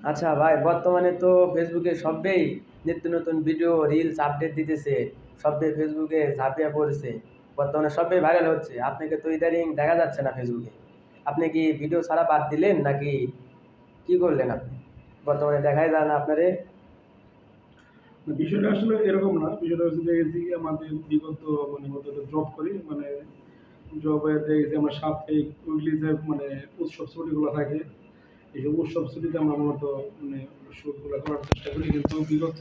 আচ্ছা ভাই, বর্তমানে তো ফেসবুকে সবেই নিত্য নতুন ভিডিও রিলস আপডেট দিতেছে, সবে ফেসবুকে ঝাঁপিয়ে পড়ছে। বর্তমানে সবেই ভাইরাল হচ্ছে, আপনাকে তো ইদানিং দেখা যাচ্ছে না ফেসবুকে। আপনি কি ভিডিও ছাড়া বাদ দিলেন নাকি কি করলেন আপনি? বর্তমানে দেখাই যায় না আপনারে। বিষয়টা আসলে এরকম না। বিষয়টা হচ্ছে দেখেছি কি আমাদের বিগত মতো জব করি জবে দেখেছি আমরা সাপ্তাহিক উইকলি যে উৎসব ছুটিগুলো থাকে, এইসব উৎসব ছুটিতে আমরা মূলত শুটগুলো করার চেষ্টা করি। কিন্তু বিগত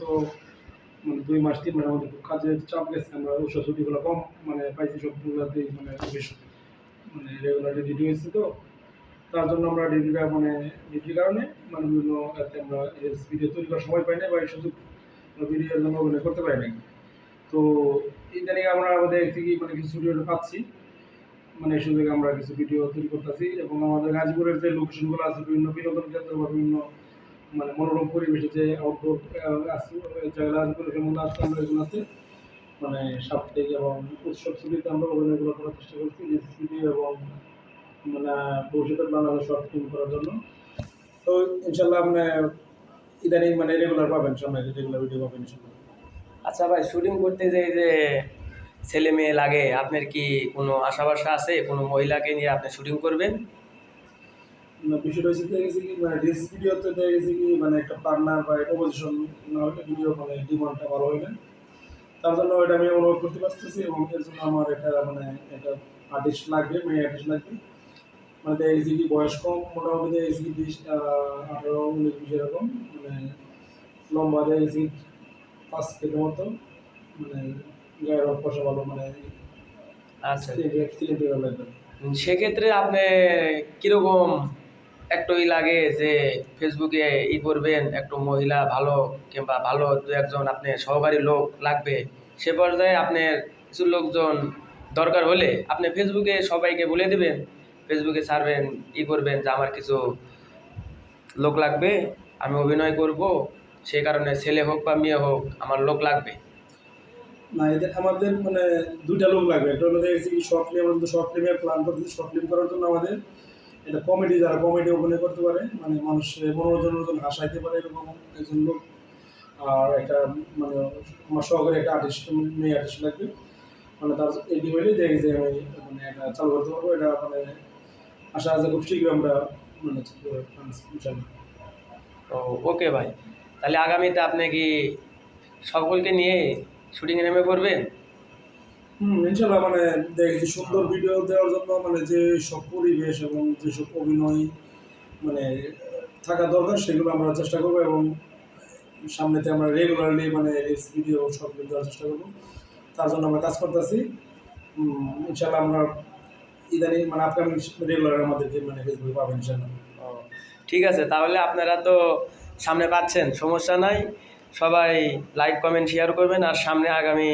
২ মাস ৩ মাস আমাদের খুব কাজের চাপ গেছে, আমরা উৎসব ছুটিগুলো কম পাইছি, সবগুলোতেই অফিস রেগুলারলি ডিউটি হয়েছে। তো তার জন্য আমরা ডিউটির কারণে বিভিন্ন এতে আমরা ভিডিও তৈরি করার সময় পাই না বা এই সুযোগ ভিডিওর জন্য অভিনয় করতে পারি না। তো ইদানিং আমরা আমাদের থেকে কিছু স্টুডিও পাচ্ছি, এই সুযোগে আমরা কিছু ভিডিও তৈরি করতেছি। এবং আমাদের গাজীপুরের যে লোকেশনগুলো আছে, বিভিন্ন বিনোদন কেন্দ্র বা বিভিন্ন মনোরম পরিবেশে যে আউটডোর আছে, জায়গা আছে, যেমন আছে আমরা এগুলোতে সাপ্তাহিক এবং উৎসব ছুটিতে আমরা অভিনয়গুলো করার চেষ্টা করছি, রিলস ভিডিও এবং ভবিষ্যতে বাংলাদেশ শর্ট ফিল্ম করার জন্য। তো ইনশাল্লাহ আপনি ইদানিং রেগুলার পাবেন, সামনে রেগুলার ভিডিও পাবেন ইনশাল্লাহ। আচ্ছা ভাই, শুটিং করতে যে ছেলে মেয়ে লাগে, আপনার কি কোনো আশা ভরসা আছে কোনো মহিলাকে নিয়ে আপনি শুটিং করবেন? বিষয়টা হচ্ছে দেখেছি কি রিলস ভিডিওতে দেখেছি কি একটা পার্টনার বা অপোজিশন না হলে ভিডিও ডিমান্ডটা ভালো হয় না। তার জন্য ওইটা আমি অনুভব করতে পারতেছি এবং এর জন্য আমার একটা একটা আর্টিস্ট লাগবে, মেয়ে আর্টিস্ট লাগবে। দেখেছি কি বয়স কম, মোটামুটি দেখেছি কি 18 19 20 এরকম, লম্বা দেখেছি 5 ফিটের মতো, গায়ের রং কষা ভালো, আচ্ছা, সিলেন্ডার লাগবে। সেক্ষেত্রে আপনি কিরকম একটু লাগে যে ফেসবুকে করবেন, একটু মহিলা ভালো কিংবা ভালো দু একজন আপনি সহকারী লোক লাগবে, সে পর্যায়ে আপনার কিছু লোকজন দরকার হলে আপনি ফেসবুকে সবাইকে বলে দেবেন, ফেসবুকে ছাড়বেন, করবেন যে আমার কিছু লোক লাগবে, আমি অভিনয় করব, সেই কারণে ছেলে হোক বা মেয়ে হোক আমার লোক লাগবে। না, এদের আমাদের ২টা লোক লাগবে। একটা হলো দেখেছি শর্ট ফিল্ম, আমরা কিন্তু শর্ট ফিল্মের প্ল্যান করতেছি। শর্ট ফিল্ম করার জন্য আমাদের এটা কমেডি, যারা কমেডি অভিনয় করতে পারে, মানুষের মনোরঞ্জন হাসাইতে পারে, এরকম একজন লোক। আর একটা মানে আমার সহকারী একটা আর্টিস্ট, মেয়ে আর্টিস্ট লাগবে। তার এই ডিবেটে দেখি যে আমি এটা চালু করতে পারবো। এটা আশা আছে খুব শীঘ্রই আমরা ইনশাল্লাহ। তো ওকে ভাই, তাহলে আগামীতে আপনি কি সকলকে নিয়ে শুটিংয়ে নেমে পড়বেন? ইনশাল্লাহ দেখেছি সুন্দর ভিডিও দেওয়ার জন্য যে সব পরিবেশ এবং যেসব অভিনয় মানে থাকা দরকার, সেগুলো আমরা চেষ্টা করবো। এবং সামনেতে আমরা রেগুলারলি রিলস ভিডিও সব দেওয়ার চেষ্টা করবো। তার জন্য আমরা কাজ করতেছি। ইনশাল্লাহ আমরা ইদানিং আপকামিং রেগুলার আমাদেরকে ফেসবুকে পাবেন ইনশাল্লাহ। ও, ঠিক আছে, তাহলে আপনারা তো সামনে পাচ্ছেন, সমস্যা নাই। সবাই লাইক কমেন্ট শেয়ার করবেন, আর সামনে আগামী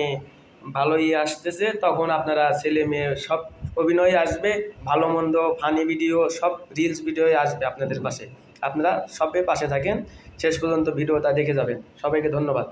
ভালোই আসতেছে, তখন আপনারা ছেলে মেয়ে সব অভিনয় আসবে, ভালো মন্দ ফানি ভিডিও সব রিলস ভিডিও আসবে আপনাদের পাশে। আপনারা সবে পাশে থাকেন, শেষ পর্যন্ত ভিডিওটা দেখে যাবেন। সবাইকে ধন্যবাদ।